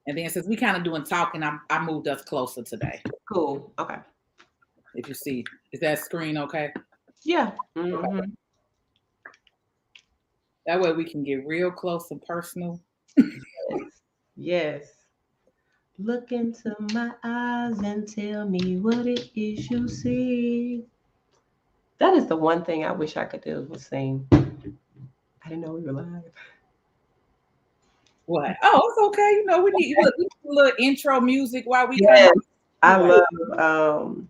And then since we kind of doing talking, I moved us closer today. Cool. Okay. If you see, is that screen okay? Yeah. Okay. Mm-hmm. That way we can get real close and personal. Yes. Yes. Look into my eyes and tell me what it is you see. That is the one thing I wish I could do was sing. I didn't know we were live. What? Oh, it's okay. You know, we need a little intro music while we kind Yes. I of. love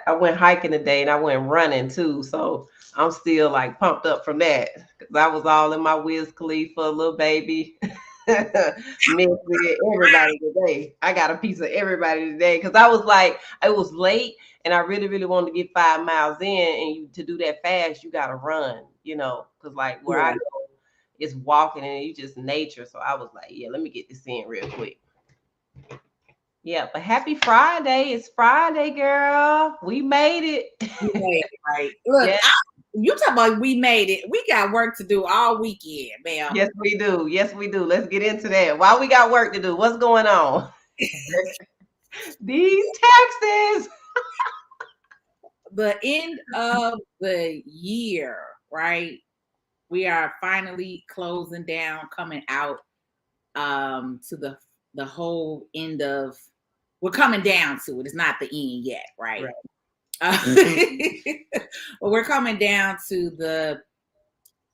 I went hiking today and I went running too. So I'm still like pumped up from that. Cause I was all in my Wiz Khalifa, little baby. Mixed with everybody today. I got a piece of everybody today. Cause I was like, it was late and I really, really wanted to get 5 miles in. And to do that fast, you gotta run, cause like where I Yeah. go, it's walking and you just nature. So I was like, yeah, let me get this in real quick. Yeah, but happy Friday. It's Friday, girl. We made We it. made it, right. Look, Yes, you talking about we made it. We got work to do all weekend, man. yes, we do. Yes, we do. Let's get into that. Why we got work to do? What's going on? These taxes. The end of the year, right? We are finally closing down, coming out to the whole end of. We're coming down to it. It's not the end yet, right? Right. Uh, but we're coming down to the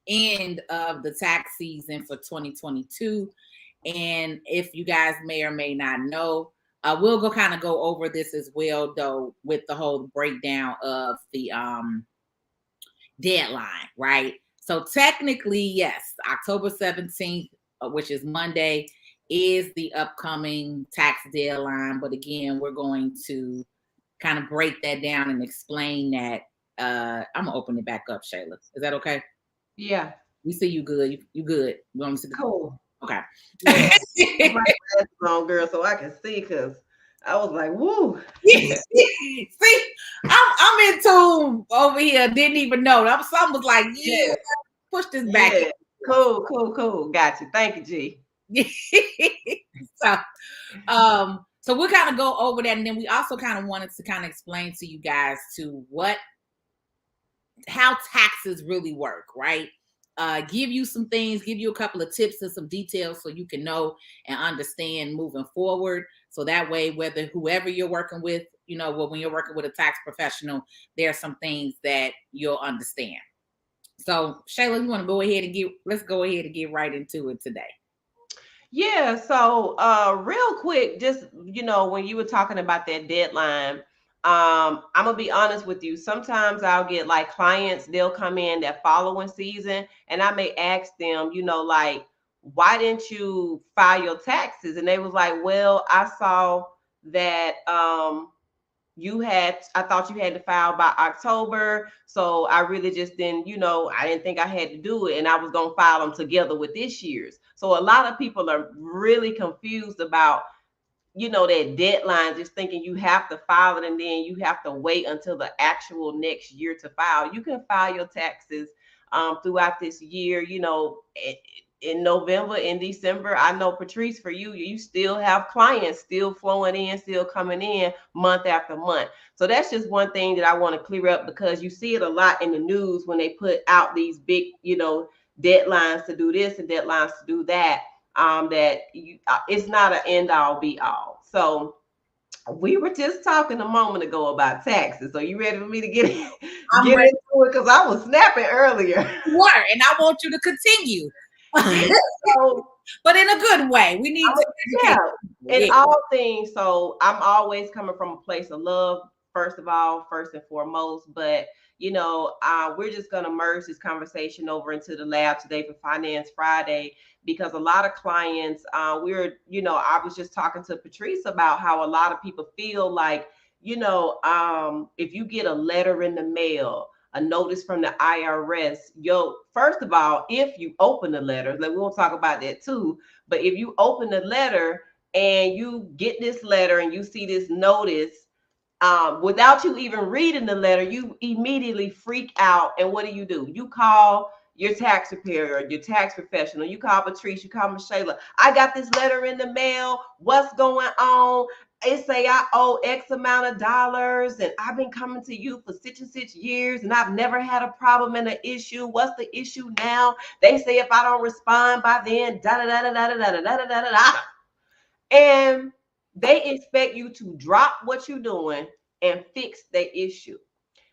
end of the tax season for 2022. And if you guys may or may not know, we'll go over this as well, though, with the whole breakdown of the deadline, right? So technically, yes, October 17th, which is Monday, is the upcoming tax deadline. But again, we're going to kind of break that down and explain that. I'm gonna open it back up, Shayla. Is that okay? Yeah. We see you good. You good. You want me to see the Cool. okay. Yeah. Put my glasses on, girl, so I can see because I was like, woo. See, I'm in tune over here. Didn't even know. Some was like, yeah, Yeah. push this back. Yeah. Cool, cool, cool. Got you. Thank you, G. so, so we'll kind of go over that, and then we also kind of wanted to kind of explain to you guys to how taxes really work, right? Give you some things, give you a couple of tips and some details so you can know and understand moving forward. So that way, whether whoever you're working with, when you're working with a tax professional, there are some things that you'll understand. So Shayla, you want to go ahead and let's go ahead and get right into it today. Yeah, so real quick, just when you were talking about that deadline, I'm gonna be honest with you. Sometimes I'll get like clients, they'll come in that following season, and I may ask them, like, why didn't you file your taxes? And they was like, well, I saw that I thought you had to file by October. So I really just didn't, I didn't think I had to do it. And I was going to file them together with this year's. So a lot of people are really confused about, that deadline, just thinking you have to file it and then you have to wait until the actual next year to file. You can file your taxes throughout this year, in November, in December. I know, Patrice, for you still have clients still flowing in, still coming in month after month. So that's just one thing that I want to clear up, because you see it a lot in the news when they put out these big, deadlines to do this and deadlines to do that. It's not an end all be all. So we were just talking a moment ago about taxes. So you ready for me to get I'm get ready into it? Because I was snapping earlier. to work, and I want you to continue. Yeah. So But in a good way. We need to yeah, educate people. in Yeah. all things. So I'm always coming from a place of love, first of all, first and foremost. But we're just gonna merge this conversation over into the lab today for Finance Friday, because a lot of clients, I was just talking to Patrice about how a lot of people feel like, if you get a letter in the mail, a notice from the IRS, first of all, if you open the letter, like, we won't talk about that too, but if you open the letter and you get this letter and you see this notice, without you even reading the letter, you immediately freak out. And what do? You call your tax preparer, your tax professional. You call Patrice, you call Michelle. I got this letter in the mail. What's going on? It say I owe X amount of dollars and I've been coming to you for such and such years and I've never had a problem and an issue. What's the issue now? They say if I don't respond by then, da da da da da da da da da da da. And they expect you to drop what you're doing and fix the issue.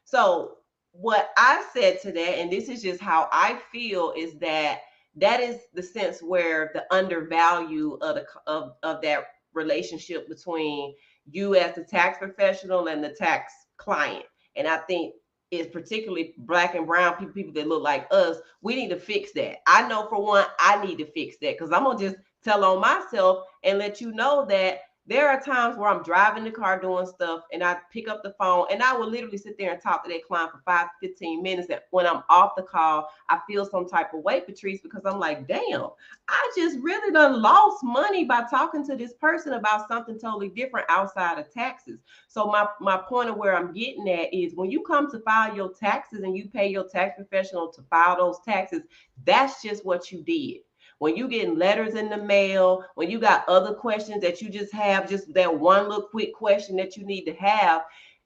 So what I said to that, and this is just how I feel, is that that is the sense where the undervalue of of that relationship between you as the tax professional and the tax client. And I think it's particularly black and brown people that look like us. We need to fix that. I know for one, I need to fix that because I'm gonna just tell on myself and let you know that there are times where I'm driving the car doing stuff and I pick up the phone and I will literally sit there and talk to that client for 5 to 15 minutes. And when I'm off the call, I feel some type of way, Patrice, because I'm like, damn, I just really done lost money by talking to this person about something totally different outside of taxes. So my point of where I'm getting at is when you come to file your taxes and you pay your tax professional to file those taxes, that's just what you did. When you getting letters in the mail, when you got other questions that you just have, just that one little quick question that you need to have,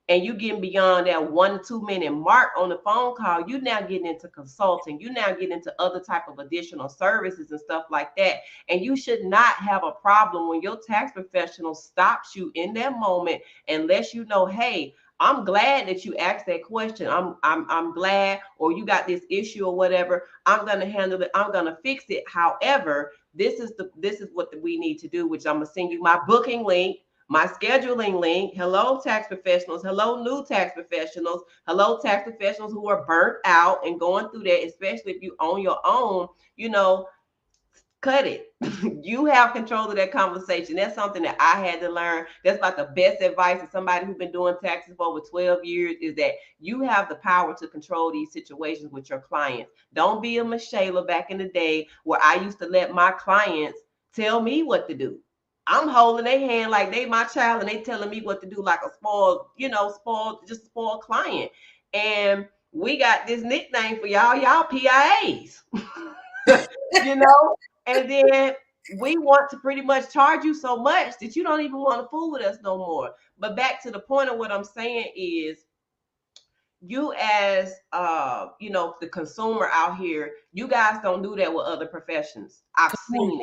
and you getting beyond that 1 to 2 minute mark on the phone call, you now getting into consulting, you now getting into other type of additional services and stuff like that. And you should not have a problem when your tax professional stops you in that moment and lets you know, hey, I'm glad that you asked that question. I'm glad, or you got this issue or whatever. I'm gonna handle it. I'm gonna fix it. However, this is what we need to do, which I'm gonna send you my booking link, my scheduling link. Hello, tax professionals. Hello, new tax professionals. Hello, tax professionals who are burnt out and going through that, especially if you own your own, you know, cut it. You have control of that conversation. That's something that I had to learn. That's like the best advice to somebody who's been doing taxes for over 12 years is that you have the power to control these situations with your clients. Don't be a Michelle back in the day where I used to let my clients tell me what to do. I'm holding their hand like they my child and they telling me what to do like a spoiled, just spoiled client. And we got this nickname for y'all PIAs. you know, and then we want to pretty much charge you so much that you don't even want to fool with us no more. But back to the point of what I'm saying is you as the consumer out here, you guys don't do that with other professions. I've seen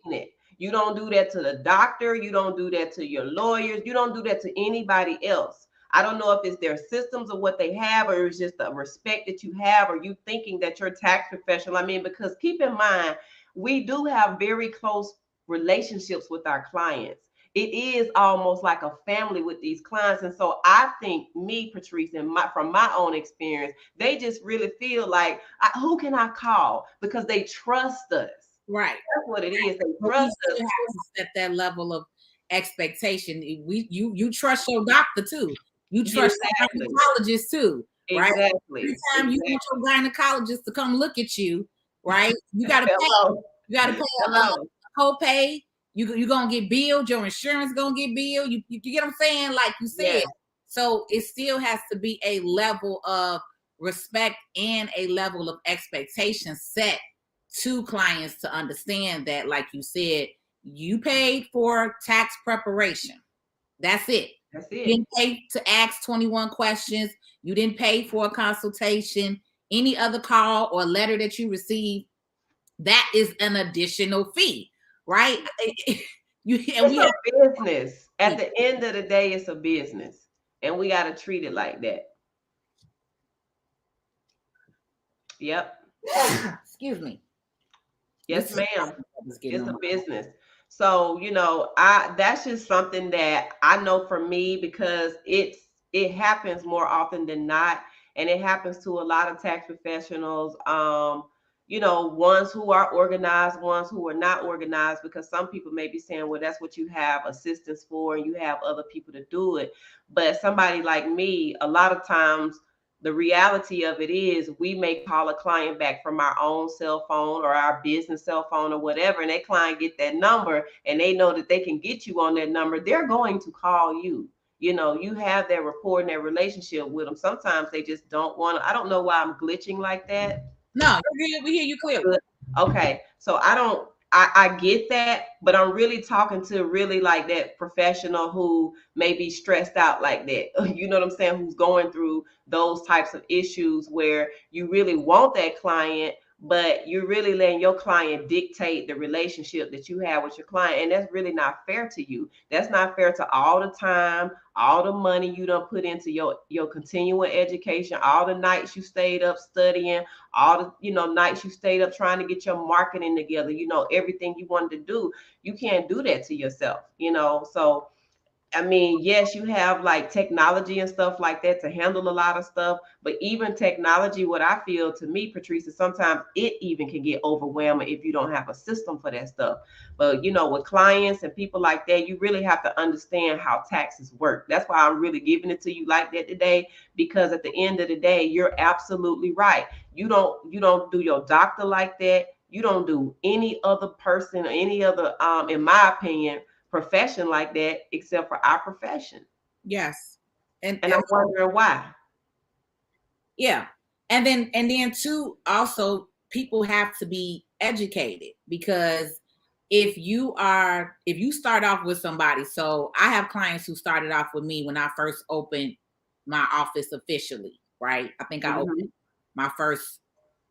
it. You don't do that to the doctor, you don't do that to your lawyers, you don't do that to anybody else. I don't know if it's their systems or what they have, or it's just the respect that you have, or you thinking that you're tax professional. I mean, because keep in mind, we do have very close relationships with our clients. It is almost like a family with these clients. And so I think me, Patrice, and from my own experience, they just really feel like, who can I call? Because they trust us. Right. That's what it is. They trust us. You have to set that level of expectation. You trust your doctor too. You trust your gynecologist too, right? Exactly. Every time you want your gynecologist to come look at you, right? You got to pay. You got to pay a copay. You're gonna get billed. Your insurance gonna get billed. You get what I'm saying? Like you said. Yeah. So it still has to be a level of respect and a level of expectation set to clients to understand that, like you said, you paid for tax preparation. That's it. That's it. You didn't pay to ask 21 questions. You didn't pay for a consultation. Any other call or letter that you receive, that is an additional fee, right? It's a business. At the end of the day, it's a business. And we got to treat it like that. Yep. Excuse me. Yes, ma'am. It's a business. So, that's just something that I know for me, because it happens more often than not. And it happens to a lot of tax professionals, ones who are organized, ones who are not organized, because some people may be saying, well, that's what you have assistants for and you have other people to do it. But somebody like me, a lot of times, the reality of it is we may call a client back from our own cell phone or our business cell phone or whatever, and that client get that number and they know that they can get you on that number. They're going to call you. You have that rapport and that relationship with them. Sometimes they just don't want to. I don't know why I'm glitching like that. No, we hear you clearly. Good. Okay, so I get that, but I'm really talking to really like that professional who may be stressed out like that. You know what I'm saying? Who's going through those types of issues where you really want that client, but you're really letting your client dictate the relationship that you have with your client. And that's really not fair to you. That's not fair to all the time, all the money you done put into your continuing education, all the nights you stayed up studying, all the nights you stayed up trying to get your marketing together, everything you wanted to do. You can't do that to yourself. So I mean, yes, you have like technology and stuff like that to handle a lot of stuff, but even technology, what I feel to me, Patrice, is sometimes it even can get overwhelming if you don't have a system for that stuff. But with clients and people like that, you really have to understand how taxes work. That's why I'm really giving it to you like that today, because at the end of the day, you're absolutely right. You don't do your doctor like that. You don't do any other person or any other, in my opinion, profession like that except for our profession. Yes. And I'm wondering why. Yeah. And then too, also people have to be educated, because if you start off with somebody, so I have clients who started off with me when I first opened my office officially, right? I think I opened my first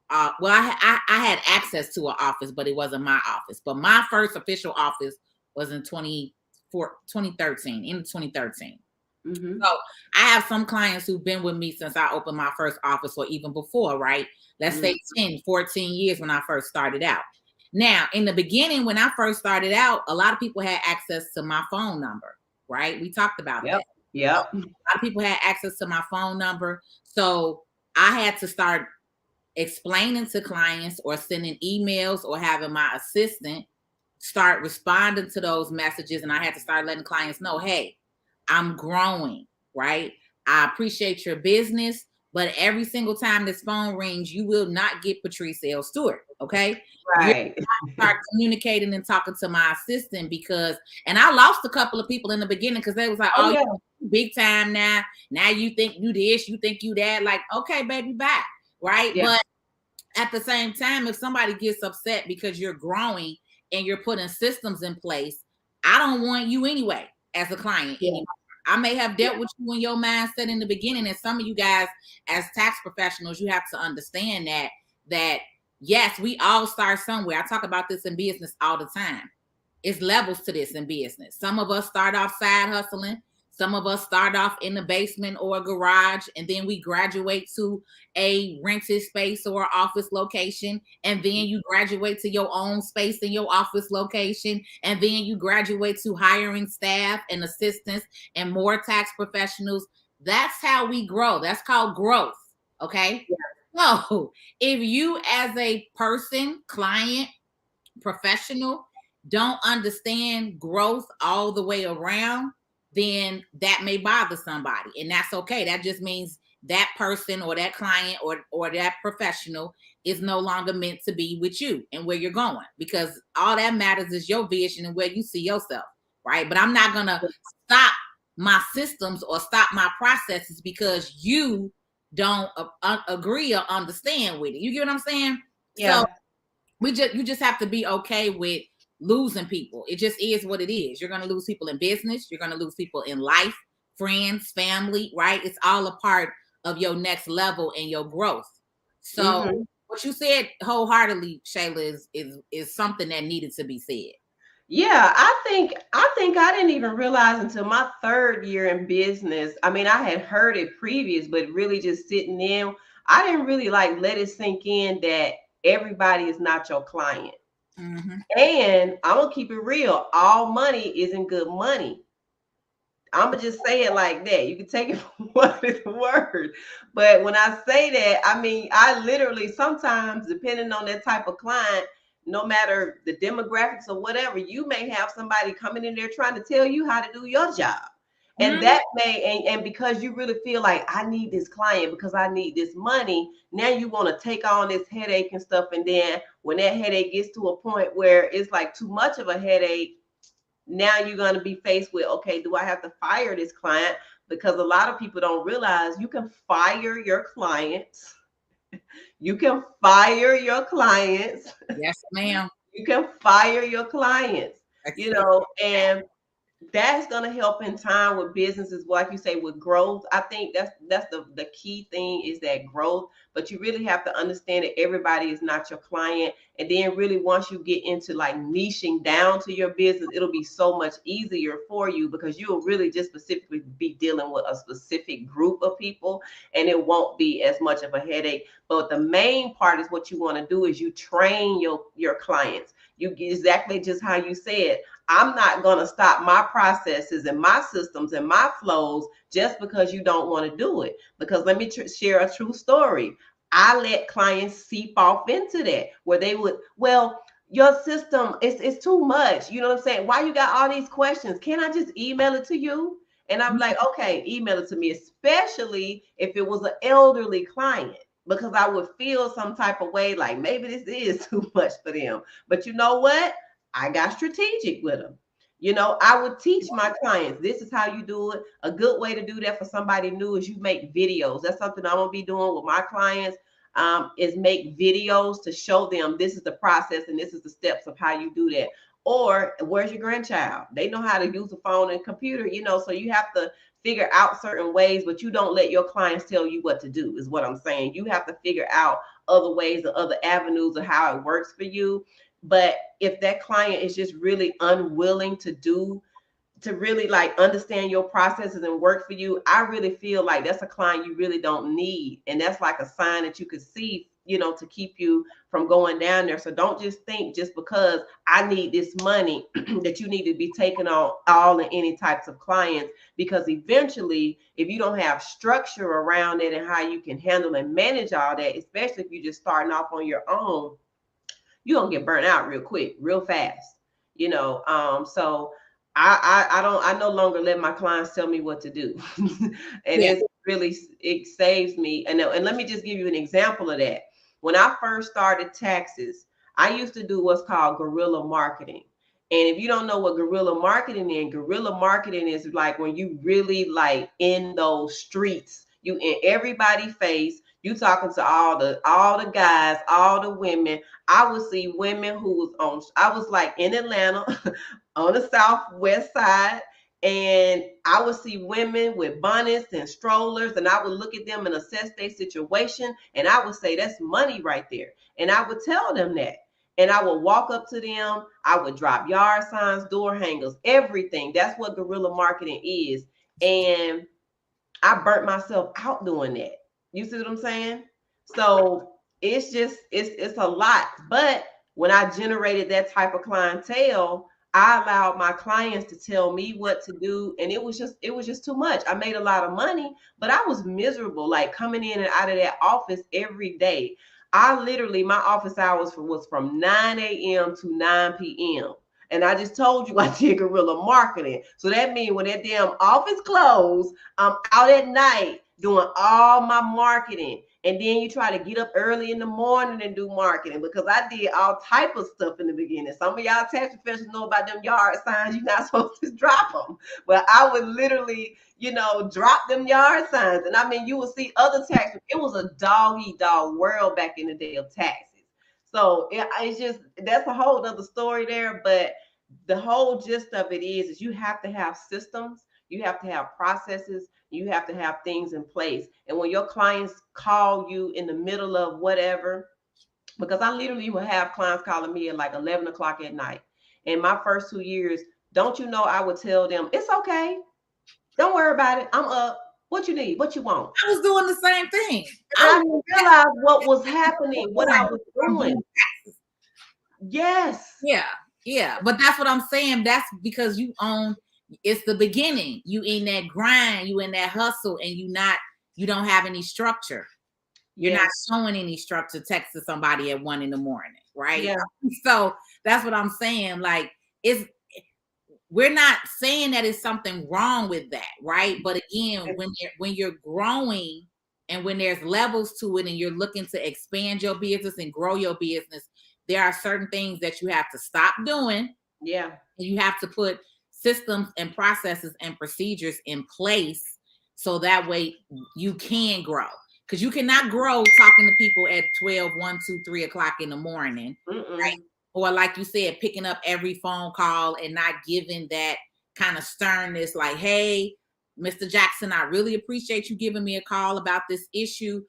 well, I had access to an office, but it wasn't my office. But my first official office was in 2013, in 2013. Mm-hmm. So I have some clients who've been with me since I opened my first office, or even before, right? Let's say 10, 14 years when I first started out. Now, in the beginning, when I first started out, a lot of people had access to my phone number, right? We talked about Yep. that. Yep. A lot of people had access to my phone number. So I had to start explaining to clients or sending emails or having my assistant start responding to those messages. And I had to start letting clients know, hey, I'm growing, right? I appreciate your business, but every single time this phone rings, you will not get Patrice L. Stewart, okay? You're Right. start communicating and talking to my assistant, because, and I lost a couple of people in the beginning because they was like, Oh oh, yeah. you big time now. Now you think you this, you think you that. Like, okay, baby, bye, right? Yeah. But at the same time, if somebody gets upset because you're growing and you're putting systems in place, I don't want you anyway as a client Yeah. anymore. I may have dealt with you in your mindset in the beginning, and some of you guys as tax professionals, you have to understand that yes, we all start somewhere. I talk about this in business all the time. It's levels to this in business. Some of us start off side hustling. Some of us start off in the basement or a garage, and then we graduate to a rented space or office location. And then you graduate to your own space in your office location. And then you graduate to hiring staff and assistants and more tax professionals. That's how we grow. That's called growth. Okay. Yeah. So if you, as a person, client, professional, don't understand growth all the way around, then that may bother somebody. And that's okay. That just means that person or that client or that professional is no longer meant to be with you and where you're going, because all that matters is your vision and where you see yourself, right? But I'm not going to stop my systems or stop my processes because you don't agree or understand with it. You get what I'm saying? Yeah. So you just have to be okay with losing people. It just is what it is. You're going to lose people in business. You're going to lose people in life, friends, family, right? It's all a part of your next level and your growth. So what you said wholeheartedly, Shayla, is something that needed to be said. Yeah, I think I didn't even realize until my third year in business. I mean, I had heard it previous, but really just sitting in, I didn't really like let it sink in that everybody is not your client. Mm-hmm. And I'm gonna keep it real. All money isn't good money. I'm gonna just say it like that. You can take it for what it's worth. But when I say that, I mean I literally sometimes, depending on that type of client, no matter the demographics or whatever, you may have somebody coming in there trying to tell you how to do your job. And Mm-hmm. that may and because you really feel like I need this client because I need this money, now you want to take on this headache and stuff. And then when that headache gets to a point where it's like too much of a headache, now you're going to be faced with, okay, do I have to fire this client? Because a lot of people don't realize you can fire your clients You can fire your clients. Yes, ma'am. You can fire your clients, and that's going to help in time with businesses, like you say, with growth. I think that's the key thing, is that growth. But you really have to understand that everybody is not your client. And then really, once you get into like niching down to your business, it'll be so much easier for you, because you'll really just specifically be dealing with a specific group of people, and it won't be as much of a headache. But the main part is, what you want to do is you train your clients. You get exactly just how you said. I'm not going to stop my processes and my systems and my flows just because you don't want to do it. Because let me share a true story. I let clients seep off into that, where they would, well, your system is too much. You know what I'm saying? Why you got all these questions? Can I just email it to you? And I'm like, okay, email it to me, especially if it was an elderly client, because I would feel some type of way, like maybe this is too much for them. But you know what? I got strategic with them. I would teach my clients, this is how you do it. A good way to do that for somebody new is you make videos. That's something I'm going to be doing with my clients, is make videos to show them this is the process and this is the steps of how you do that. Or where's your grandchild? They know how to use a phone and computer, so you have to figure out certain ways, but you don't let your clients tell you what to do, is what I'm saying. You have to figure out other ways or other avenues of how it works for you. But if that client is just really unwilling to really like understand your processes and work for you, I really feel like that's a client you really don't need. And that's like a sign that you could see, to keep you from going down there. So don't just think, just because I need this money, that you need to be taking on all and any types of clients. Because eventually, if you don't have structure around it and how you can handle and manage all that, especially if you're just starting off on your own, you're gonna get burnt out real quick, real fast. So I no longer let my clients tell me what to do. And it saves me. And let me just give you an example of that. When I first started taxes, I used to do what's called guerrilla marketing. And if you don't know what guerrilla marketing is like when you really like in those streets, you in everybody's face, you talking to all the guys, all the women. I would see women I was like in Atlanta on the southwest side, and I would see women with bonnets and strollers, and I would look at them and assess their situation, and I would say, that's money right there. And I would tell them that. And I would walk up to them. I would drop yard signs, door hangers, everything. That's what guerrilla marketing is. And I burnt myself out doing that. You see what I'm saying? So it's a lot. But when I generated that type of clientele, I allowed my clients to tell me what to do. And it was just too much. I made a lot of money, but I was miserable, like coming in and out of that office every day. My office hours was from 9 a.m. to 9 p.m. And I just told you I did guerrilla marketing. So that means when that damn office closed, I'm out at night doing all my marketing. And then you try to get up early in the morning and do marketing, because I did all type of stuff in the beginning. Some of y'all tax professionals know about them yard signs. You're not supposed to drop them. But I would literally, drop them yard signs. And I mean, you will see other tax. It was a dog-eat-dog world back in the day of taxes. So it's just, that's a whole other story there. But the whole gist of it is you have to have systems, you have to have processes, you have to have things in place. And when your clients call you in the middle of whatever, because I literally will have clients calling me at like 11 o'clock at night. In my first 2 years, don't you know, I would tell them, it's okay. Don't worry about it. I'm up. What you need? What you want? I was doing the same thing. I didn't realize what was happening, what I was doing. Yes. Yeah. But that's what I'm saying. That's because it's the beginning. You in that grind, you in that hustle, and you don't have any structure. You're not showing any structure, texting somebody at 1 a.m, right? Yeah. So that's what I'm saying. Like, we're not saying that it's something wrong with that, right? But again, when you're growing and when there's levels to it and you're looking to expand your business and grow your business, there are certain things that you have to stop doing. Yeah. And you have to put systems and processes and procedures in place so that way you can grow. because you cannot grow talking to people at 12, 1, 2, 3 o'clock in the morning, right? Or like you said, picking up every phone call and not giving that kind of sternness, like, hey, Mr. Jackson, I really appreciate you giving me a call about this issue.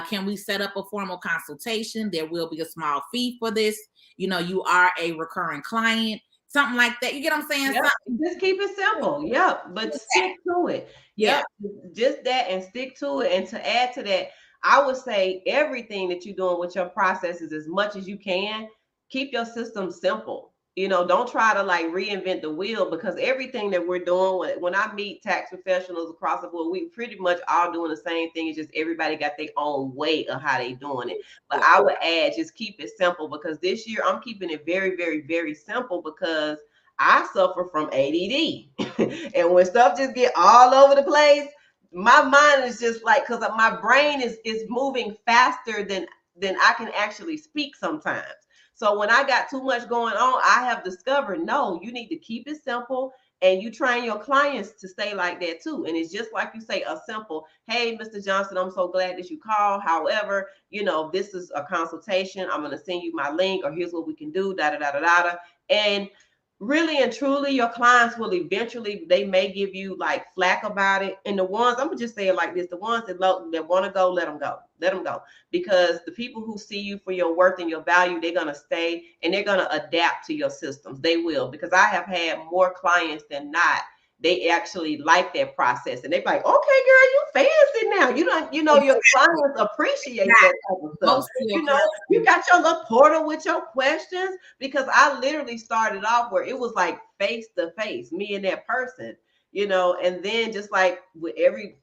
Can we set up a formal consultation? There will be a small fee for this. You know, you are a recurring client, something like that. You get what I'm saying? Yep. Just keep it simple. Yep. But stick to it. Yep. Yeah. Just that and stick to it. And to add to that, I would say everything that you're doing with your processes, as much as you can, keep your system simple. You know, don't try to like reinvent the wheel, because everything that we're doing, when I meet tax professionals across the board, we pretty much all doing the same thing. It's just everybody got their own way of how they doing it. But I would add, just keep it simple, because this year I'm keeping it very, very, very simple, because I suffer from ADD. And when stuff just get all over the place, my mind is just like, because my brain is moving faster than I can actually speak sometimes. So when I got too much going on, I have discovered, no, you need to keep it simple, and you train your clients to stay like that too. And it's just like you say, a simple, hey, Mr. Johnson, I'm so glad that you called. However, you know, this is a consultation. I'm going to send you my link, or here's what we can do, da, da, da, da, da. And really and truly, your clients will eventually, they may give you like flack about it. And the ones, I'm gonna just say it like this, the ones that want to go, let them go, because the people who see you for your worth and your value, they're gonna stay, and they're gonna adapt to your systems. They will, because I have had more clients than not, they actually like that process, and they're like, okay, girl, you fancy now. You know, your clients appreciate that type of stuff. You know, you got your little portal with your questions, because I literally started off where it was like face to face, me and that person, you know, and then just like with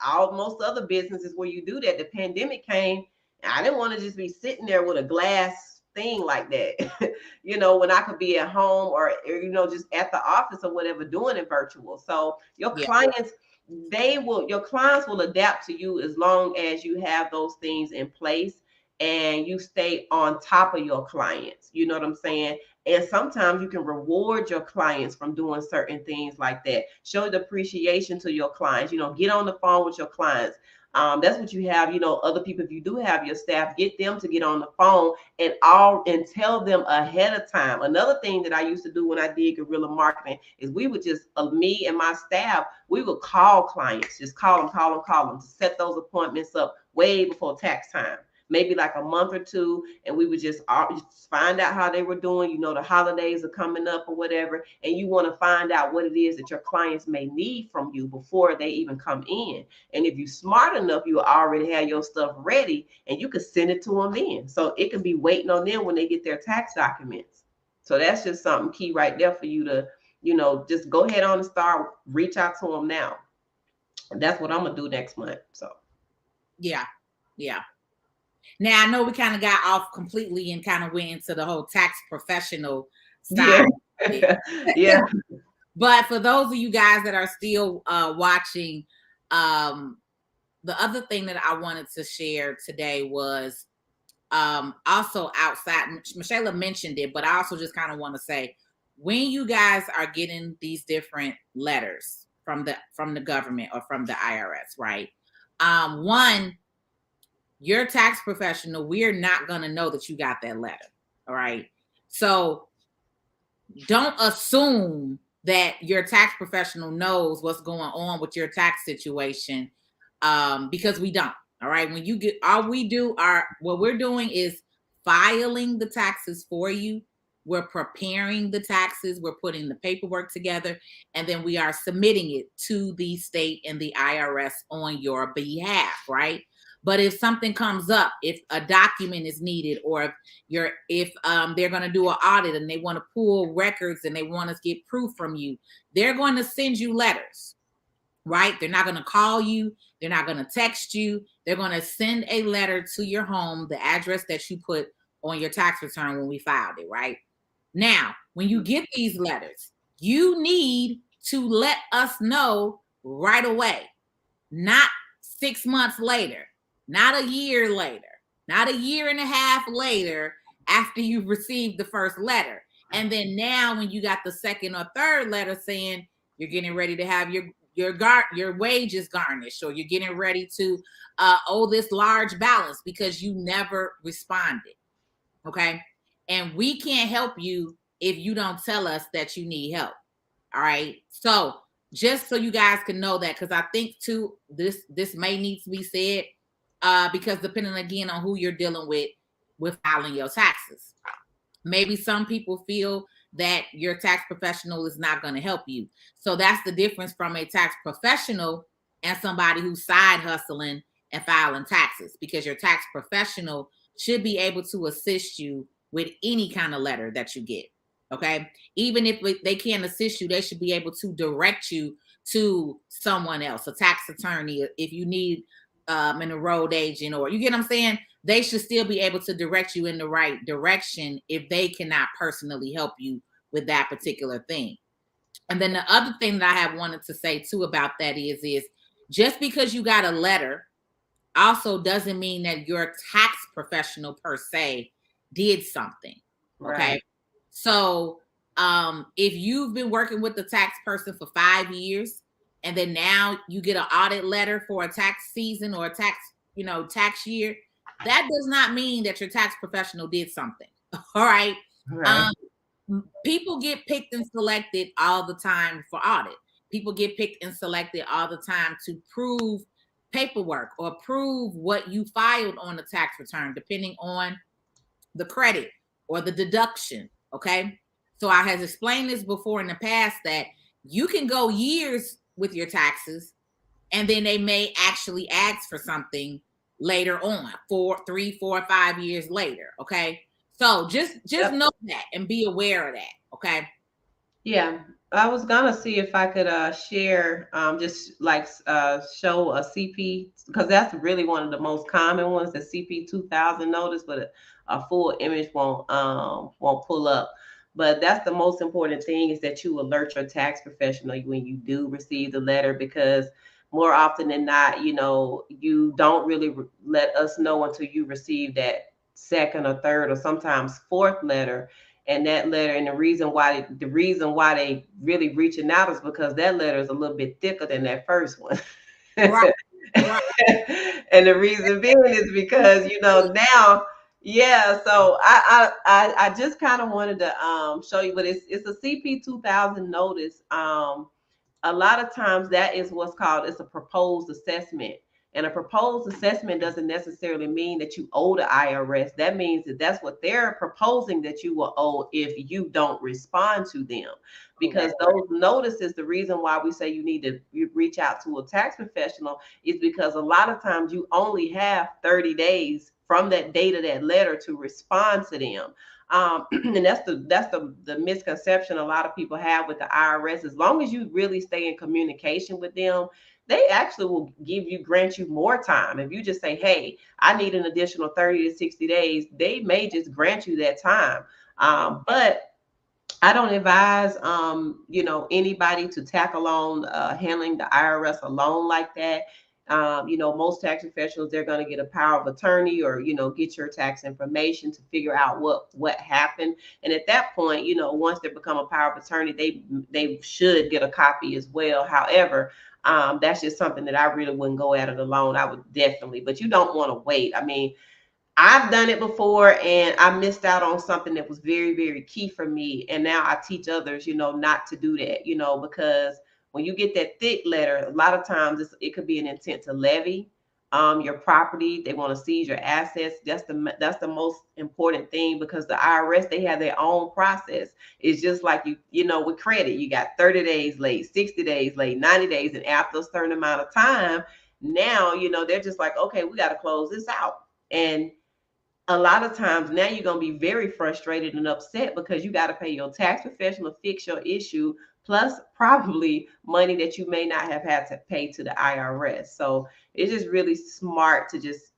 most other businesses where you do that, the pandemic came, and I didn't want to just be sitting there with a glass thing like that, you know, when I could be at home, or you know, just at the office or whatever, doing it virtual. So your clients, your clients will adapt to you as long as you have those things in place and you stay on top of your clients. You know what I'm saying? And sometimes you can reward your clients from doing certain things like that. Show the appreciation to your clients. You know, get on the phone with your clients. That's what you have. You know, other people, if you do have your staff, get them to get on the phone and tell them ahead of time. Another thing that I used to do when I did guerrilla marketing is we would just, me and my staff, we would call clients, just call them to set those appointments up way before tax time, maybe like a month or two, and we would just find out how they were doing. You know, the holidays are coming up or whatever, and you want to find out what it is that your clients may need from you before they even come in. And if you're smart enough, you already have your stuff ready, and you could send it to them then. So it can be waiting on them when they get their tax documents. So that's just something key right there for you to, you know, just go ahead on and start, reach out to them now. And that's what I'm going to do next month. So. Yeah. Now, I know we kind of got off completely and kind of went into the whole tax professional style. Yeah. But for those of you guys that are still watching, the other thing that I wanted to share today was also outside. Michelle mentioned it, but I also just kind of want to say, when you guys are getting these different letters from the government or from the IRS, right? One, your tax professional, we're not going to know that you got that letter. All right. So don't assume that your tax professional knows what's going on with your tax situation, because we don't. All right. When you get, what we're doing is filing the taxes for you. We're preparing the taxes. We're putting the paperwork together, and then we are submitting it to the state and the IRS on your behalf. Right. But if something comes up, if a document is needed, or if they're going to do an audit and they want to pull records and they want to get proof from you, they're going to send you letters, right? They're not going to call you. They're not going to text you. They're going to send a letter to your home, the address that you put on your tax return when we filed it, right? Now, when you get these letters, you need to let us know right away, not 6 months later. Not a year later, not a year and a half later after you've received the first letter. And then now when you got the second or third letter saying you're getting ready to have your wage is garnished, or you're getting ready to owe this large balance because you never responded. Okay. And we can't help you if you don't tell us that you need help. All right. So just so you guys can know that, because I think too, this may need to be said, because depending again on who you're dealing with filing your taxes. Maybe some people feel that your tax professional is not going to help you. So that's the difference from a tax professional and somebody who's side hustling and filing taxes, because your tax professional should be able to assist you with any kind of letter that you get. Okay. Even if they can't assist you, they should be able to direct you to someone else, a tax attorney, if you need an enrolled agent, or you get what I'm saying? They should still be able to direct you in the right direction if they cannot personally help you with that particular thing. And then the other thing that I have wanted to say too about that is just because you got a letter also doesn't mean that your tax professional per se did something. Okay. Right. So if you've been working with the tax person for 5 years, and then now you get an audit letter for a tax season or a tax year, that does not mean that your tax professional did something. All right. Right. People get picked and selected all the time for audit. People get picked and selected all the time to prove paperwork or prove what you filed on the tax return, depending on the credit or the deduction. Okay. So I have explained this before in the past that you can go years with your taxes, and then they may actually ask for something later on, 3, 4, 5 years later. Okay. So just Yep. know that and be aware of that. Okay. Yeah, I was gonna see if I could share just like show a CP, because that's really one of the most common ones, the CP 2000 notice, but a full image won't pull up. But that's the most important thing, is that you alert your tax professional when you do receive the letter, because more often than not, you don't really let us know until you receive that second or third or sometimes fourth letter. And that letter, and the reason why they really reaching out is because that letter is a little bit thicker than that first one. Right. Right. And the reason being is because now, yeah. So I just kind of wanted to show you, but it's a CP 2000 notice. A lot of times that is what's called, it's a proposed assessment. And a proposed assessment doesn't necessarily mean that you owe the IRS. That means that that's what they're proposing that you will owe if you don't respond to them. Because those notices, the reason why we say you need to reach out to a tax professional is because a lot of times you only have 30 days from that date of that letter to respond to them. And that's the misconception a lot of people have with the IRS. As long as you really stay in communication with them, they actually will grant you more time. If you just say, hey, I need an additional 30 to 60 days, they may just grant you that time. But I don't advise, anybody to tackle on handling the IRS alone like that. Most tax professionals, they're going to get a power of attorney, or get your tax information to figure out what happened. And at that point, once they become a power of attorney, they should get a copy as well. However, that's just something that I really wouldn't go at it alone. I would definitely, but you don't want to wait. I mean, I've done it before and I missed out on something that was very, very key for me. And now I teach others, not to do that, because when you get that thick letter, a lot of times it could be an intent to levy your property. They want to seize your assets. That's the most important thing, because the IRS, they have their own process. It's just like with credit, you got 30 days late, 60 days late, 90 days. And after a certain amount of time, now, they're just like, okay, we got to close this out. And a lot of times now you're going to be very frustrated and upset because you got to pay your tax professional to fix your issue, plus probably money that you may not have had to pay to the IRS. So it's just really smart to just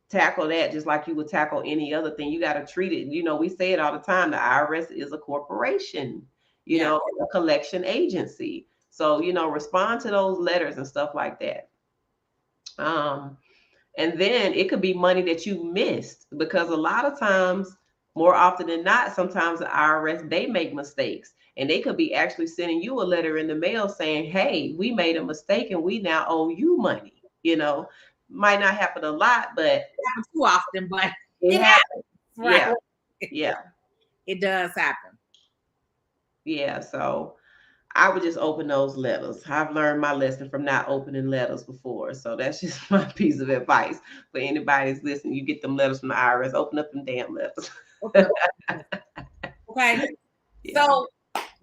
tackle that just like you would tackle any other thing. You got to treat it. We say it all the time. The IRS is a corporation, a collection agency. So, respond to those letters and stuff like that. And then it could be money that you missed, because a lot of times more often than not, sometimes the IRS, they make mistakes, and they could be actually sending you a letter in the mail saying, hey, we made a mistake and we now owe you money. Might not happen a lot, but Happens too often, but it it happens. happens, right? Yeah. It does happen. Yeah. So I would just open those letters. I've learned my lesson from not opening letters before. So that's just my piece of advice for anybody who's listening. You get them letters from the IRS, open up them damn letters. Okay. Yeah. So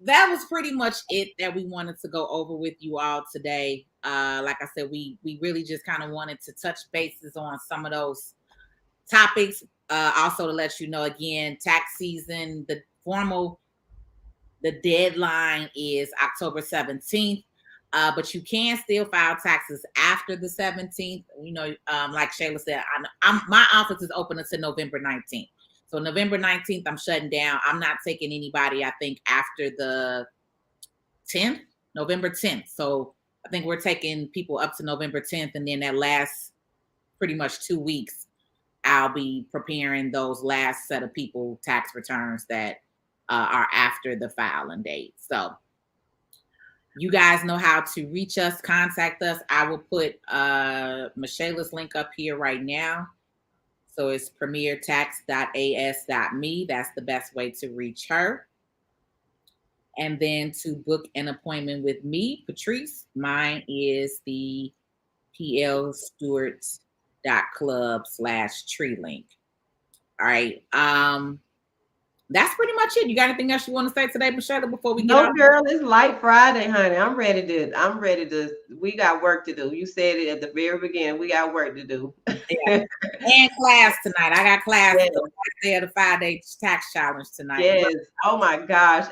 that was pretty much it that we wanted to go over with you all today. Like I said, we really just kind of wanted to touch bases on some of those topics. Also to let you know again, tax season, the deadline is October 17th. But you can still file taxes after the 17th. Like Shayla said, my office is open until November 19th. So November 19th, I'm shutting down. I'm not taking anybody, I think, after the 10th, November 10th. So I think we're taking people up to November 10th. And then that last pretty much 2 weeks, I'll be preparing those last set of people tax returns that are after the filing date. So you guys know how to reach us, contact us. I will put Michela's link up here right now. So it's premiertax.as.me. That's the best way to reach her. And then to book an appointment with me, Patrice, mine is the Plstewart.club/tree link. All right. That's pretty much it. You got anything else you want to say today, Michelle, before we get No, off? girl, it's light Friday, honey. I'm ready to, we got work to do. You said it at the very beginning. We got work to do. Yeah. And class tonight. I got class Yes. the last day of the 5-day tax challenge tonight. Yes. Oh my gosh.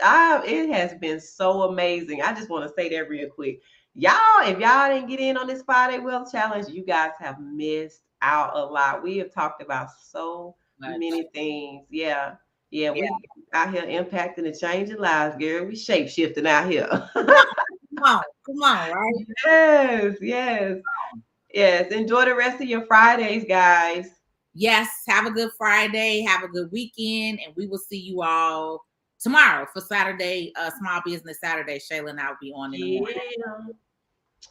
It has been so amazing. I just want to say that real quick. Y'all, if y'all didn't get in on this 5-day wealth challenge, you guys have missed out a lot. We have talked about so many things. Yeah. Yeah, we out here impacting and changing lives, girl. We shape shifting out here. Come on, right? Yes. Enjoy the rest of your Fridays, guys. Yes, have a good Friday, have a good weekend, and we will see you all tomorrow for Saturday, Small Business Saturday. Shayla and I will be on in the morning.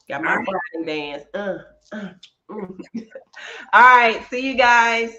Got my Friday dance. All right, see you guys.